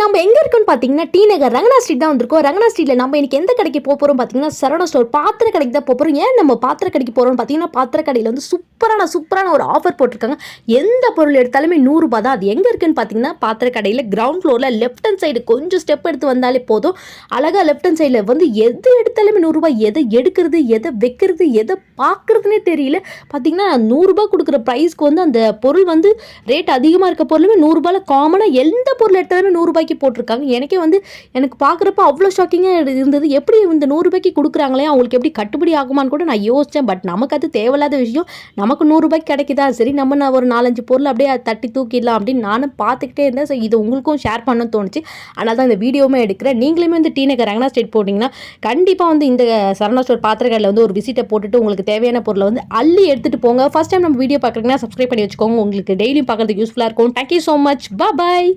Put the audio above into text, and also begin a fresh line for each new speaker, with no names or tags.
நம்ம எங்கே இருக்குன்னு பார்த்தீங்கன்னா டி நகர் ரங்கனா ஸ்ட்ரீட் தான் வந்திருக்கோம். ரங்கனா ஸ்ட்ரீட்டில் நம்ம இன்னைக்கு எந்த கடைக்கு போகிறோம் பார்த்தீங்கன்னா சரவணா ஸ்டோர் பாத்திர கடைக்கு தான் போகிறோம். ஏன் நம்ம பாத்திர கடைக்கு போகிறோம்னு பார்த்தீங்கன்னா பாத்திர கடையில் வந்து சூப்பரான ஒரு ஆஃபர் போட்டிருக்காங்க. எந்த பொருள் எடுத்தாலுமே 100 ரூபாய் தான். அது எங்கே இருக்குன்னு பார்த்தீங்கன்னா பாத்திர கடையில் கிரவுண்ட் ஃப்ளோரில் லெஃப்ட் ஹேண்ட் சைடு கொஞ்சம் ஸ்டெப் எடுத்து வந்தாலே போதும். அழகாக லெஃப்ட் ஹேண்ட் சைடில் வந்து எது எடுத்தாலுமே 100 ரூபாய். எதை எடுக்கிறது, எதை வைக்கிறது, எதை பார்க்குறதுனே தெரியல. பார்த்தீங்கன்னா 100 ரூபாய் கொடுக்குற ப்ரைஸ்க்கு வந்து அந்த பொருள் வந்து ரேட் அதிகமாக இருக்க பொருளுமே 100 ரூபாயில் காமனாக எந்த பொருள் எடுத்தாலுமே 100 ரூபாய்க்கு போட்டிருக்காங்க. எனக்கே வந்து எனக்கு பார்க்குறப்ப அவ்வளோ ஷாக்கிங்காக இருந்தது. எப்படி இந்த 100 ரூபாய்க்கு கொடுக்குறாங்களே, அவங்களுக்கு எப்படி கட்டுப்படி ஆகுமான்னு கூட நான் யோசித்தேன். பட் நமக்கு அது தேவையில்லாத விஷயம். நமக்கு 100 ரூபாய்க்கு கிடைக்குதா, சரி நம்ம நான் ஒரு 4-5 பொருள் அப்படியே தட்டி தூக்கிடலாம் அப்படின்னு நானும் பார்த்துக்கிட்டே இருந்தேன். ஸோ இது உங்களுக்கும் ஷேர் பண்ணணும்னு தோணுச்சு. அதனால தான் இந்த வீடியோவுமே எடுக்கிறேன். நீங்களுமே வந்து டி நகர் ரங்கனா ஸ்ட்ரீட் போட்டிங்கன்னா கண்டிப்பாக வந்து இந்த சரவணா ஸ்டோர் பாத்திரக்கடையில் வந்து ஒரு விசிட்டை போட்டுட்டு உங்களுக்கு தேவையான பொருளை வந்து அள்ளி எடுத்துகிட்டு போங்க. ஃபர்ஸ்ட் டைம் நம்ம வீடியோ பார்க்குறீங்கன்னா சப்ஸ்கிரைப் பண்ணி வச்சுக்கோங்க. உங்களுக்கு டெய்லியும் பார்க்குறதுக்கு யூஸ்ஃபுல்லாக இருக்கும். Thank you so much. பாய்.